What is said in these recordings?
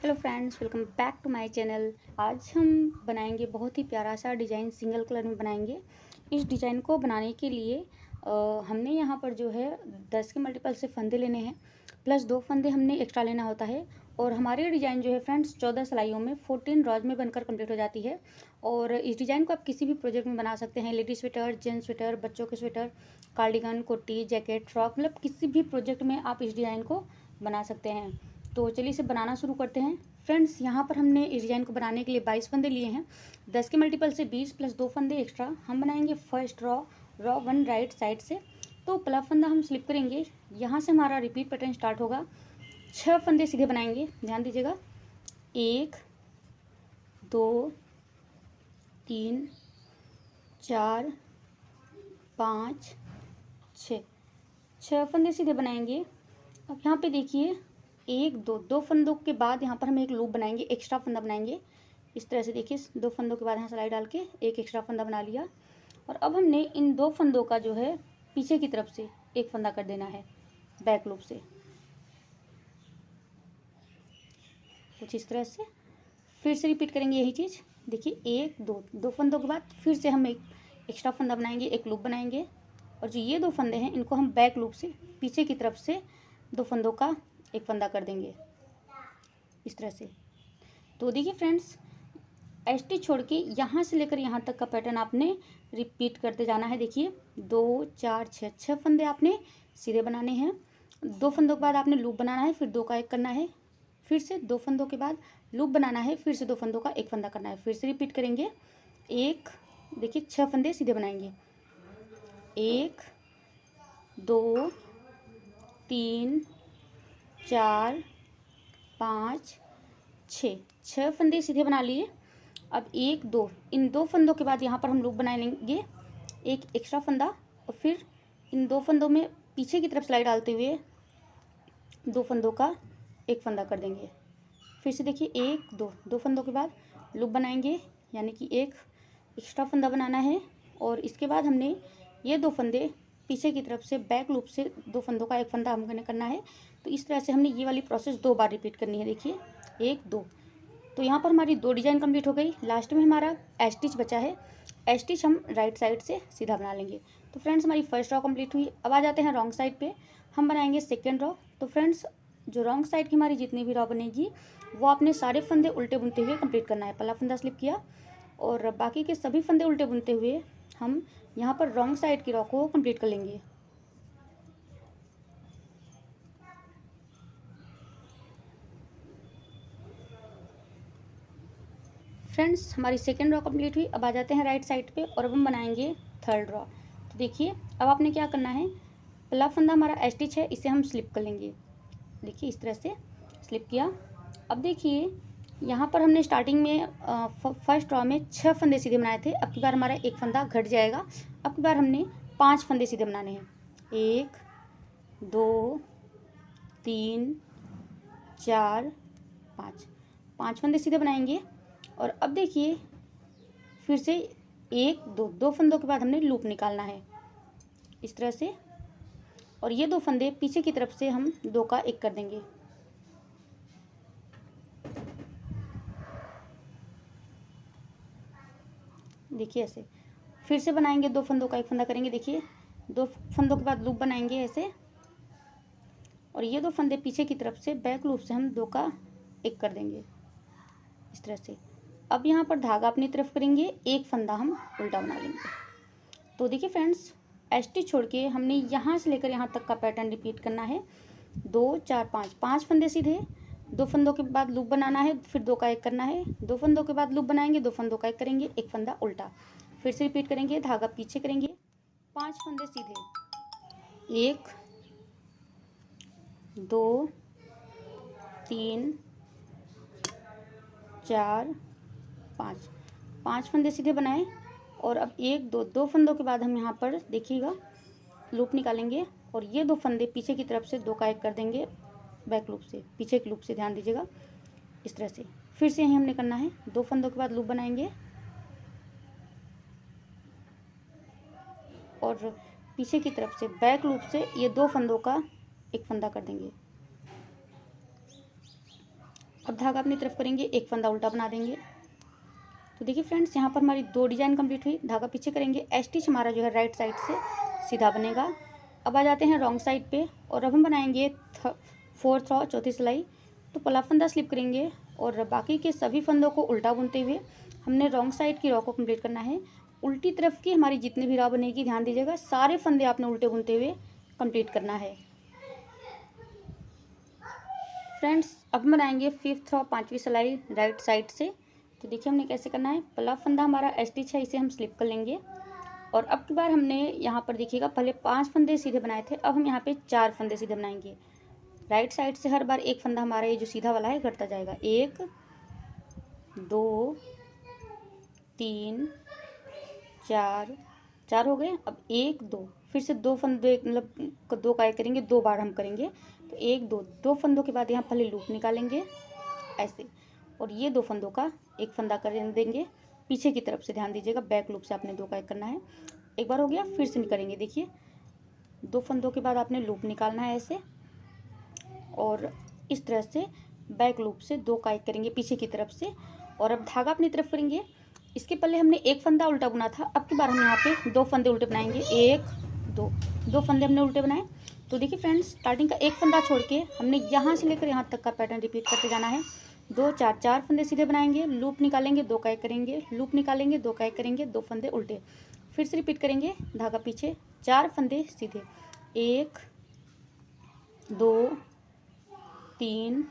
Hello friends, welcome back to my channel. आज हम बनाएंगे बहुत ही प्यारा सा डिज़ाइन, सिंगल कलर में बनाएंगे। इस डिज़ाइन को बनाने के लिए हमने यहाँ पर जो है 10 के मल्टीपल से फंदे लेने हैं, प्लस 2 फंदे हमने एक्स्ट्रा लेना होता है। और हमारी डिज़ाइन जो है फ्रेंड्स 14 सिलाइयों में 14 रॉज में बनकर कंप्लीट हो जाती है। और इस डिज़ाइन को आप किसी भी प्रोजेक्ट में बना सकते हैं। लेडीज स्वेटर, जेंट्स स्वेटर, बच्चों के sweater, cardigan, kurti, jacket, frock, मतलब किसी भी प्रोजेक्ट में आप इस डिज़ाइन को बना सकते हैं। तो चलिए इसे बनाना शुरू करते हैं। फ्रेंड्स, यहाँ पर हमने इस डिज़ाइन को बनाने के लिए 22 फंदे लिए हैं। 10 के मल्टीपल से 20 प्लस 2 फंदे एक्स्ट्रा हम बनाएंगे फर्स्ट रॉ 1 राइट साइड से। तो पहला फंदा हम स्लिप करेंगे, यहाँ से हमारा रिपीट पैटर्न स्टार्ट होगा। 6 फंदे सीधे बनाएंगे, ध्यान दीजिएगा। 1 2 3 4 5 6 फंदे सीधे बनाएंगे। अब यहाँ पे देखिए, 1 2 फंदों के बाद यहाँ पर हम एक लूप बनाएंगे, एक्स्ट्रा फंदा बनाएंगे। इस तरह से देखिए, 2 फंदों के बाद यहाँ सिलाई डाल के एक एक्स्ट्रा फंदा बना लिया। और अब हमने इन 2 फंदों का जो है पीछे की तरफ से एक फंदा कर देना है बैक लूप से, कुछ इस तरह से। फिर से रिपीट करेंगे यही चीज़। देखिए, 1 2 फंदों के बाद फिर से हम एक एक्स्ट्रा फंदा बनाएंगे, एक लूप बनाएंगे। और जो ये 2 फंदे हैं, इनको हम बैक लूप से पीछे की तरफ से 2 फंदों का एक फंदा कर देंगे इस तरह से। तो देखिए फ्रेंड्स, एसटी छोड़ के यहाँ से लेकर यहाँ तक का पैटर्न आपने रिपीट करते जाना है। देखिए, 2 4 6 फंदे आपने सीधे बनाने हैं। 2 फंदों के बाद आपने लूप बनाना है, फिर 2 का एक करना है। फिर से 2 फंदों के बाद लूप बनाना है, फिर से 2 फंदों का एक फंदा करना है। फिर से रिपीट करेंगे। देखिए 6 फंदे सीधे बनाएंगे। 1 2 3 4 5 6 फंदे सीधे बना लिए। अब 1 2 इन 2 फंदों के बाद यहाँ पर हम लूप बना लेंगे, एक एक्स्ट्रा फंदा। और फिर इन 2 फंदों में पीछे की तरफ सिलाई डालते हुए 2 फंदों का एक फंदा कर देंगे। फिर से देखिए, 1 2 फंदों के बाद लूप बनाएंगे, यानी कि एक एक्स्ट्रा फंदा बनाना है। और इसके बाद हमने ये 2 फंदे पीछे की तरफ से बैक लूप से 2 फंदों का एक फंदा हमने करना है। तो इस तरह से हमने ये वाली प्रोसेस 2 बार रिपीट करनी है। देखिए, 1 2। तो यहाँ पर हमारी 2 डिज़ाइन कंप्लीट हो गई। लास्ट में हमारा स्टिच बचा है। स्टिच हम राइट साइड से सीधा बना लेंगे। तो फ्रेंड्स, हमारी फर्स्ट रॉ कंप्लीट हुई। अब आ जाते हैं रॉन्ग साइड पे, हम बनाएंगे सेकेंड रॉ। तो फ्रेंड्स, जो रॉन्ग साइड की हमारी जितनी भी रॉ बनेगी, वो आपने सारे फंदे उल्टे बुनते हुए कंप्लीट करना है। पहला फंदा स्लिप किया और बाकी के सभी फंदे उल्टे बुनते हुए हम यहाँ पर रॉन्ग साइड की रॉ को कंप्लीट कर लेंगे। फ्रेंड्स, हमारी सेकेंड रॉ कंप्लीट हुई। अब आ जाते हैं राइट साइड पे और अब हम बनाएंगे थर्ड रॉ। तो देखिए, अब आपने क्या करना है, पहला फंदा हमारा स्टिच है, इसे हम स्लिप कर लेंगे। देखिए, इस तरह से स्लिप किया। अब देखिए, यहाँ पर हमने स्टार्टिंग में फर्स्ट रॉ में 6 फंदे सीधे बनाए थे। अब की बार हमारा एक फंदा घट जाएगा। अब की बार हमने 5 फंदे सीधे बनाने हैं। 1 2 3 4 5 फंदे सीधे बनाएंगे। और अब देखिए, फिर से 1 2 फंदों के बाद हमने लूप निकालना है इस तरह से। और ये 2 फंदे पीछे की तरफ से हम 2 का एक कर देंगे। देखिए ऐसे। फिर से बनाएंगे, 2 फंदों का एक फंदा करेंगे। देखिए, 2 फंदों के बाद लूप बनाएंगे ऐसे। और ये 2 फंदे पीछे की तरफ से बैक लूप से हम 2 का एक कर देंगे इस तरह से। अब यहाँ पर धागा अपनी तरफ करेंगे, एक फंदा हम उल्टा बना लेंगे। तो देखिए फ्रेंड्स, स्टिच छोड़ के हमने यहाँ से लेकर यहाँ तक का पैटर्न रिपीट करना है। 2 4 5 फंदे सीधे, 2 फंदों के बाद लूप बनाना है, फिर 2 का एक करना है। 2 फंदों के बाद लूप बनाएंगे, 2 फंदों का एक करेंगे, एक फंदा उल्टा। फिर से रिपीट करेंगे, धागा पीछे करेंगे, 5 फंदे सीधे, 1 2 3 4 5 फंदे सीधे बनाए। और अब 1 2 फंदों के बाद हम यहाँ पर देखिएगा लूप निकालेंगे। और ये 2 फंदे पीछे की तरफ से 2 का एक कर देंगे बैक लूप से, पीछे के लूप से, ध्यान दीजिएगा इस तरह से। फिर से यही हमने करना है, 2 फंदों के बाद लूप बनाएंगे और पीछे की तरफ से बैक लूप से ये 2 फंदों का एक फंदा कर देंगे। अब धागा अपनी तरफ करेंगे, एक फंदा उल्टा बना देंगे। तो देखिए फ्रेंड्स, यहाँ पर हमारी 2 डिजाइन कंप्लीट हुई। धागा पीछे करेंगे, स्टिच हमारा जो है राइट साइड से सीधा बनेगा। अब आ जाते हैं रॉन्ग साइड पे और अब हम बनाएंगे 4th रो चौथी सिलाई। तो पहला फंदा स्लिप करेंगे और बाकी के सभी फंदों को उल्टा बुनते हुए हमने रॉन्ग साइड की रो को कंप्लीट करना है। उल्टी तरफ की हमारी जितनी भी रो बनेगी, ध्यान दीजिएगा, सारे फंदे आपने उल्टे बुनते हुए कंप्लीट करना है। फ्रेंड्स, अब बनाएंगे 5th रो 5वीं सिलाई राइट साइड से। तो देखिए हमने कैसे करना है। पहला फंदा हमारा स्टिच है, इसे हम स्लिप कर लेंगे और अब की बार हमने यहाँ पर देखिएगा पहले 5 फंदे सीधे बनाए थे, अब हम यहाँ पे 4 फंदे सीधे बनाएंगे। राइट साइड से हर बार एक फंदा हमारा ये जो सीधा वाला है घटता जाएगा। 1 2 3 4 हो गए। अब 1 2 फिर से 2 फंदे, मतलब 2 का करेंगे, 2 बार हम करेंगे। तो 1 2 फंदों के बाद यहाँ पहले लूप निकालेंगे ऐसे, और ये 2 फंदों का एक फंदा कर देंगे पीछे की तरफ से। ध्यान दीजिएगा, बैक लूप से आपने 2 का एक करना है। एक बार हो गया, फिर से करेंगे। देखिए 2 फंदों के बाद आपने लूप निकालना है ऐसे, और इस तरह से बैक लूप से 2 का एक करेंगे पीछे की तरफ से। और अब धागा अपनी तरफ करेंगे। इसके पहले हमने एक फंदा उल्टा बुना था, अब की बार हम यहाँ पे 2 फंदे उल्टे बनाएंगे। 1 2 फंदे हमने उल्टे बनाए। तो देखिए फ्रेंड्स, स्टार्टिंग का एक फंदा छोड़ के हमने यहाँ से लेकर यहाँ तक का पैटर्न रिपीट करते जाना है। 2 4 फंदे सीधे बनाएंगे, लूप निकालेंगे, 2 का एक करेंगे, लूप निकालेंगे, 2 का एक करेंगे, 2 फंदे उल्टे, फिर से रिपीट करेंगे। धागा पीछे, 4 फंदे सीधे, 1 2 3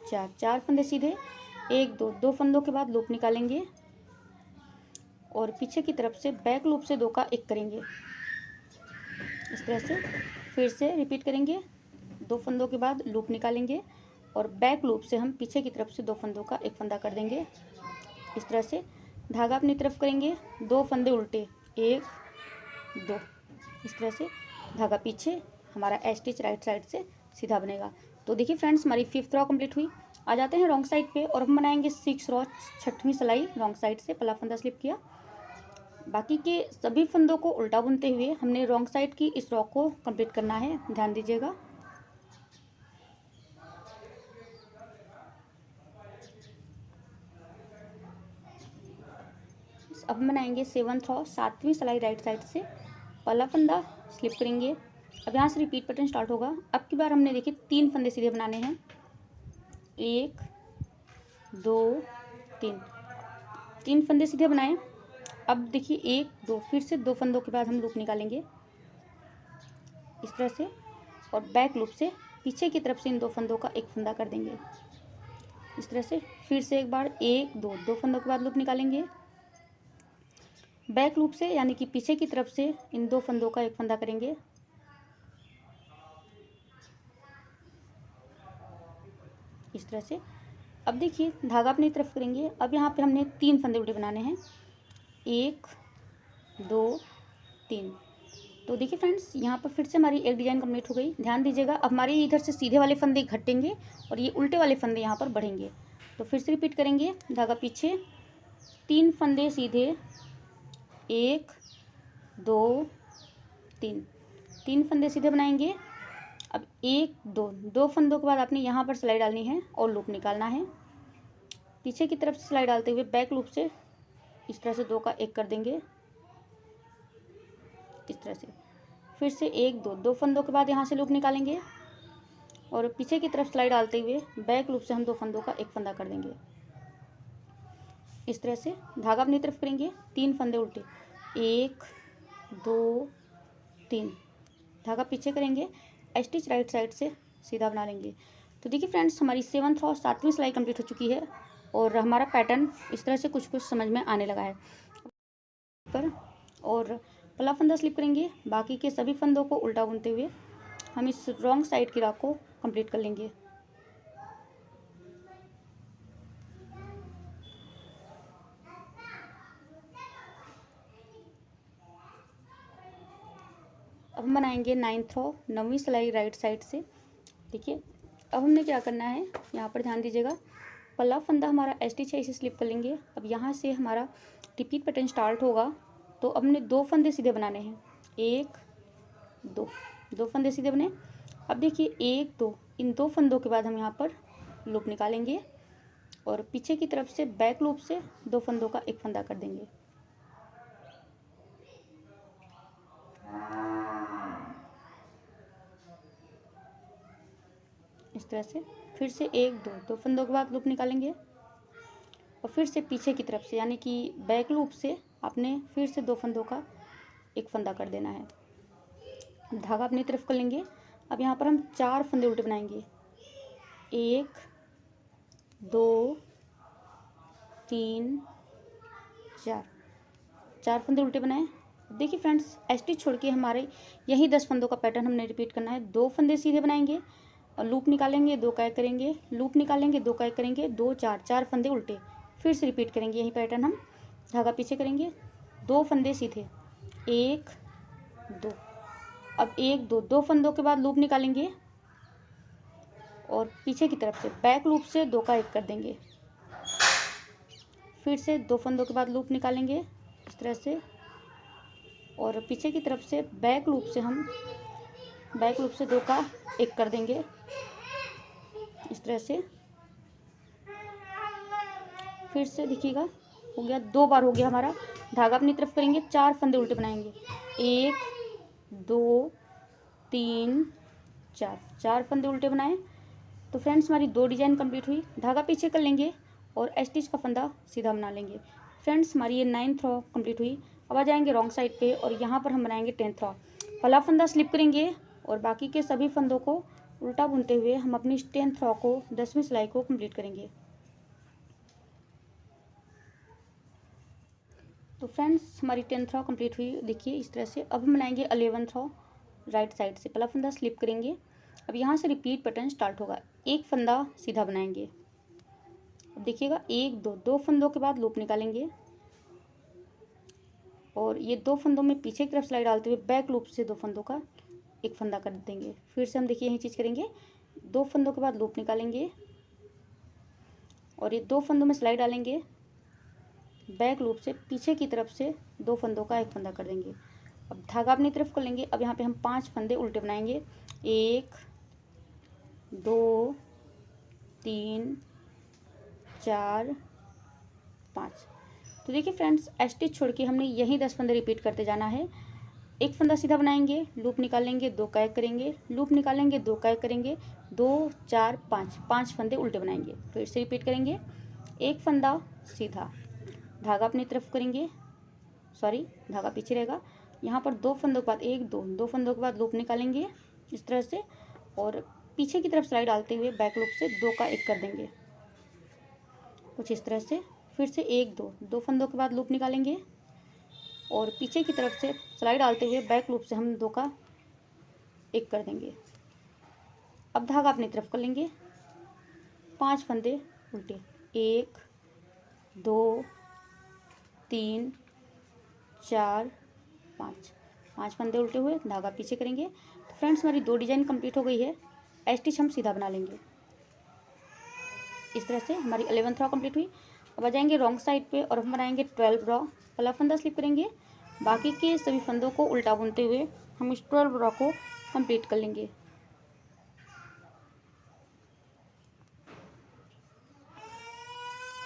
4 फंदे सीधे, 1 2 फंदों के बाद लूप निकालेंगे और पीछे की तरफ से बैक लूप से 2 का एक करेंगे। इस तरह से फिर से रिपीट करेंगे। 2 फंदों के बाद लूप निकालेंगे और बैक लूप से हम पीछे की तरफ से 2 फंदों का एक फंदा कर देंगे। इस तरह से धागा अपनी तरफ करेंगे, 2 फंदे उल्टे, 1 2, इस तरह से धागा पीछे, हमारा स्टिच राइट साइड से सीधा बनेगा। तो देखिए फ्रेंड्स, हमारी 5th रो कंप्लीट हुई। आ जाते हैं रॉन्ग साइड पे और हम बनाएंगे 6 रो 6वीं सिलाई रॉन्ग साइड से। पहला फंदा स्लिप किया, बाकी के सभी फंदों को उल्टा बुनते हुए हमने रॉन्ग साइड की इस रो को कंप्लीट करना है। ध्यान दीजिएगा। अब बनाएंगे 7th रो 7वीं सिलाई राइट साइड से। पहला फंदा स्लिप करेंगे। अब यहाँ से रिपीट पैटर्न स्टार्ट होगा। अब की बार हमने देखिए 3 फंदे सीधे बनाने हैं। 1 2 3 फंदे सीधे बनाए। अब देखिए 1 2 फिर से 2 फंदों के बाद हम लूप निकालेंगे इस तरह से, और बैक लूप से पीछे की तरफ से इन 2 फंदों का एक फंदा कर देंगे इस तरह से। फिर से एक बार 1 2 फंदों के बाद लूप निकालेंगे बैक लूप से, यानी कि पीछे की तरफ से इन 2 फंदों का एक फंदा करेंगे इस तरह से। अब देखिए धागा अपनी तरफ करेंगे। अब यहाँ पे हमने 3 फंदे उल्टे बनाने हैं, 1 2 3। तो देखिए फ्रेंड्स, यहाँ पर फिर से हमारी एक डिजाइन कंप्लीट हो गई। ध्यान दीजिएगा, अब हमारे इधर से सीधे वाले फंदे घटेंगे और ये उल्टे वाले फंदे यहाँ पर बढ़ेंगे। तो फिर से रिपीट करेंगे। धागा पीछे, 3 फंदे सीधे, 1 2 3 फंदे सीधे बनाएंगे। अब 1 2 फंदों के बाद आपने यहाँ पर सिलाई डालनी है और लूप निकालना है। पीछे की तरफ से सिलाई डालते हुए बैक लूप से इस तरह से 2 का एक कर देंगे इस तरह से। फिर से 1 2 फंदों के बाद यहाँ से लूप निकालेंगे और पीछे की तरफ सिलाई डालते हुए बैक लूप से हम 2 फंदों का एक फंदा कर देंगे इस तरह से। धागा अपनी तरफ करेंगे, 3 फंदे उल्टे, 1 2 3, धागा पीछे करेंगे, स्टिच राइट साइड से सीधा बना लेंगे। तो देखिए फ्रेंड्स, हमारी 7th रो 7वीं सिलाई कंप्लीट हो चुकी है और हमारा पैटर्न इस तरह से कुछ समझ में आने लगा है। पर और पहला फंदा स्लिप करेंगे, बाकी के सभी फंदों को उल्टा बुनते हुए हम इस रॉन्ग साइड की राह को कंप्लीट कर लेंगे। अब हम बनाएंगे 9th रो 9वीं सिलाई राइट साइड से। देखिए अब हमने क्या करना है, यहाँ पर ध्यान दीजिएगा। पहला फंदा हमारा स्टिच है, इसे स्लिप कर लेंगे। अब यहाँ से हमारा रिपीट पैटर्न स्टार्ट होगा। तो अब हमने 2 फंदे सीधे बनाने हैं, 1 2 फंदे सीधे बने। अब देखिए 1 2 इन 2 फंदों के बाद हम यहाँ पर लूप निकालेंगे और पीछे की तरफ से बैक लूप से 2 फंदों का एक फंदा कर देंगे। इस तरह से फिर से 1 2 फंदों के बाद लूप निकालेंगे और फिर से पीछे की तरफ से यानी कि बैक लूप से आपने फिर से 2 फंदों का एक फंदा कर देना है। धागा अपनी तरफ कर लेंगे। अब यहाँ पर हम 4 फंदे उल्टे बनाएंगे। 1 2 3 4 फंदे उल्टे बनाए। देखिए फ्रेंड्स, स्टिच छोड़ के हमारे यही 10 फंदों का पैटर्न हमने रिपीट करना है। 2 फंदे सीधे बनाएंगे और लूप निकालेंगे, 2 का एक करेंगे, लूप निकालेंगे, 2 का एक करेंगे, 2 4 फंदे उल्टे, फिर से रिपीट करेंगे यही पैटर्न हम। धागा पीछे करेंगे, 2 फंदे सीधे, 1 2। अब 1 2 फंदों के बाद लूप निकालेंगे और पीछे की तरफ से बैक लूप से 2 का एक कर देंगे। फिर से 2 फंदों के बाद लूप निकालेंगे इस तरह से और पीछे की तरफ से बैक लूप से 2 का एक कर देंगे इस तरह से। फिर से देखिएगा, हो गया, 2 बार हो गया हमारा। धागा अपनी तरफ करेंगे, 4 फंदे उल्टे बनाएंगे। 1 2 3 4 फंदे उल्टे बनाए। तो फ्रेंड्स, हमारी 2 डिजाइन कंप्लीट हुई। धागा पीछे कर लेंगे और स्टिच का फंदा सीधा बना लेंगे। फ्रेंड्स, हमारी ये 9th रो कंप्लीट हुई। अब आ जाएंगे रॉन्ग साइड पे और यहाँ पर हम बनाएंगे 10th रो। पहला फंदा स्लिप करेंगे और बाकी के सभी फंदों को उल्टा बुनते हुए हम अपनी 10th रो को 10वीं सिलाई को कंप्लीट करेंगे। तो फ्रेंड्स, हमारी 10th रो कंप्लीट हुई, देखिए इस तरह से। अब हम बनाएंगे 11th रो राइट साइड से। पहला फंदा स्लिप करेंगे। अब यहाँ से रिपीट पैटर्न स्टार्ट होगा। एक फंदा सीधा बनाएंगे। अब देखिएगा, 1 2 फंदों के बाद लूप निकालेंगे और ये 2 फंदों में पीछे की तरफ सिलाई डालते हुए बैक लूप से 2 फंदों का एक फंदा कर देंगे। फिर से हम देखिए यही चीज़ करेंगे। 2 फंदों के बाद लूप निकालेंगे और ये 2 फंदों में सिलाई डालेंगे, बैक लूप से पीछे की तरफ से 2 फंदों का एक फंदा कर देंगे। अब धागा अपनी तरफ कर लेंगे। अब यहाँ पे हम 5 फंदे उल्टे बनाएंगे। 1 2 3 4 5। तो देखिए फ्रेंड्स, स्टिच छोड़ के हमने यही 10 फंदे रिपीट करते जाना है। एक फंदा सीधा बनाएंगे, लूप निकालेंगे, 2 का एक करेंगे, लूप निकालेंगे, 2 का एक करेंगे, 2 4 5 फंदे उल्टे बनाएंगे। फिर से रिपीट करेंगे। एक फंदा सीधा, धागा अपनी तरफ करेंगे, सॉरी धागा पीछे रहेगा। यहाँ पर 2 फंदों के बाद 1 2 फंदों के बाद लूप निकालेंगे इस तरह से और पीछे की तरफ सिलाई डालते हुए बैक लूप से 2 का एक कर देंगे कुछ इस तरह से। फिर से 1 2 फंदों के बाद लूप निकालेंगे और पीछे की तरफ से सिलाई डालते हुए बैक लूप से हम 2 का एक कर देंगे। अब धागा अपनी तरफ कर लेंगे, 5 फंदे उल्टे, 1 2 3 4 5 फंदे उल्टे हुए, धागा पीछे करेंगे। तो फ्रेंड्स, हमारी 2 डिजाइन कंप्लीट हो गई है। स्टिच हम सीधा बना लेंगे इस तरह से। हमारी 11th रो कंप्लीट हुई। अब आ जाएंगे रॉन्ग साइड पे और हम बनाएंगे 12 रो। पहला फंदा स्लिप करेंगे, बाकी के सभी फंदों को उल्टा बुनते हुए हम इस 12 रो को कंप्लीट कर लेंगे।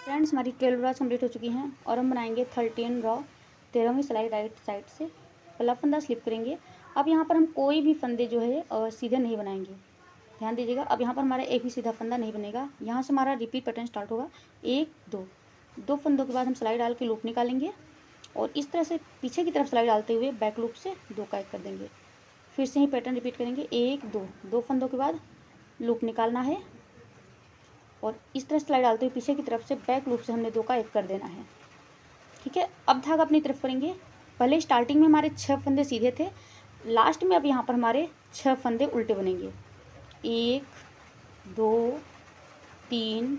फ्रेंड्स, हमारी 12 रो कंप्लीट हो चुकी हैं और हम बनाएंगे 13 रो, 13वीं सिलाई राइट साइड से। पहला फंदा स्लिप करेंगे। अब यहाँ पर हम कोई भी फंदे जो है सीधे नहीं बनाएंगे, ध्यान दीजिएगा। अब यहाँ पर हमारा एक भी सीधा फंदा नहीं बनेगा। यहाँ से हमारा रिपीट पैटर्न स्टार्ट होगा। 1 2 फंदों के बाद हम सिलाई डाल के लूप निकालेंगे और इस तरह से पीछे की तरफ सिलाई डालते हुए बैक लूप से 2 का एक कर देंगे। फिर से ही पैटर्न रिपीट करेंगे। 1 2 फंदों के बाद लूप निकालना है और इस तरह सिलाई डालते हुए पीछे की तरफ से बैक लूप से हमने 2 का एक कर देना है, ठीक है। अब धागा अपनी तरफ करेंगे। पहले स्टार्टिंग में हमारे 6 फंदे सीधे थे, लास्ट में अब यहाँ पर हमारे 6 फंदे उल्टे बनेंगे। 1 2 3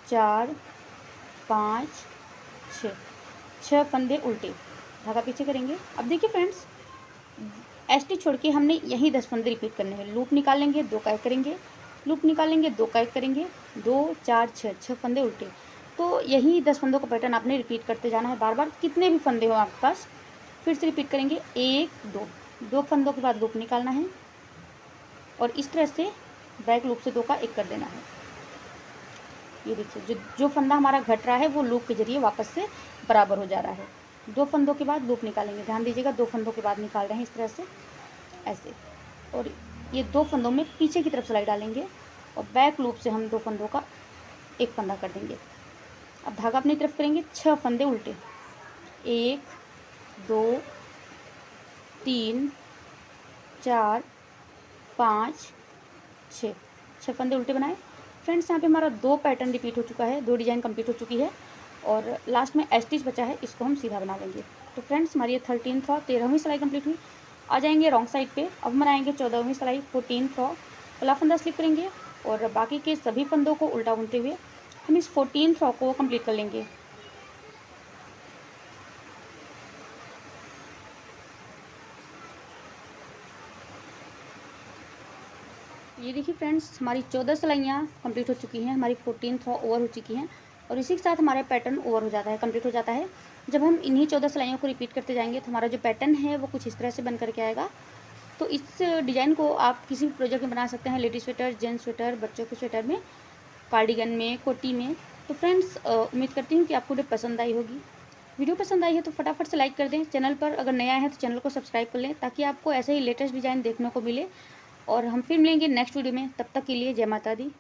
4 5 6 फंदे उल्टे, धागा पीछे करेंगे। अब देखिए फ्रेंड्स, स्टिच छोड़ के हमने यही 10 फंदे रिपीट करने हैं। लूप निकालेंगे, 2 का एक करेंगे, लूप निकालेंगे, 2 का एक करेंगे, 2 4 6 फंदे उल्टे। तो यही 10 फंदों का पैटर्न आपने रिपीट करते जाना है बार बार, कितने भी फंदे हो आपके पास। फिर से रिपीट करेंगे। 1 2 फंदों के बाद लूप निकालना है और इस तरह से बैक लूप से 2 का एक कर देना है। ये देखिए जो फंदा हमारा घट रहा है वो लूप के जरिए वापस से बराबर हो जा रहा है। 2 फंदों के बाद लूप निकालेंगे, ध्यान दीजिएगा 2 फंदों के बाद निकाल रहे हैं इस तरह से, ऐसे। और ये 2 फंदों में पीछे की तरफ सिलाई डालेंगे और बैक लूप से हम 2 फंदों का एक फंदा कर देंगे। अब धागा अपनी तरफ करेंगे, 6 फंदे उल्टे, 1 2 3 4 5 6 फंदे उल्टे बनाए। फ्रेंड्स यहाँ पे हमारा 2 पैटर्न रिपीट हो चुका है, 2 डिज़ाइन कंप्लीट हो चुकी है और लास्ट में स्टिच बचा है, इसको हम सीधा बना लेंगे। तो फ्रेंड्स हमारी ये 13th रॉ 13वीं सिलाई कंप्लीट हुई। आ जाएंगे रॉन्ग साइड पे, अब हम बनाएंगे 14वीं सिलाई 14th रॉ। पहला फंदा स्लिप करेंगे और बाकी के सभी फंदों को उल्टा बुनते हुए हम इस 14th रॉ को कंप्लीट कर लेंगे। ये देखिए फ्रेंड्स हमारी 14 सिलाइयाँ कंप्लीट हो चुकी हैं, हमारी 14th रॉ ओवर हो चुकी हैं और इसी के साथ हमारा पैटर्न ओवर हो जाता है, कंप्लीट हो जाता है। जब हम इन्हीं 14 सिलाइयों को रिपीट करते जाएंगे तो हमारा जो पैटर्न है वो कुछ इस तरह से बन करके आएगा। तो इस डिज़ाइन को आप किसी भी प्रोजेक्ट में बना सकते हैं, लेडीज स्वेटर, जेंट्स स्वेटर, बच्चों के स्वेटर में, कार्डिगन में, कोटी में। तो फ्रेंड्स उम्मीद करती हूँ कि आपको वीडियो पसंद आई होगी। वीडियो पसंद आई है तो फटाफट से लाइक कर दें। चैनल पर अगर नया है तो चैनल को सब्सक्राइब कर लें ताकि आपको ऐसे ही लेटेस्ट डिज़ाइन देखने को मिले। और हम फिर मिलेंगे नेक्स्ट वीडियो में, तब तक के लिए जय माता दी।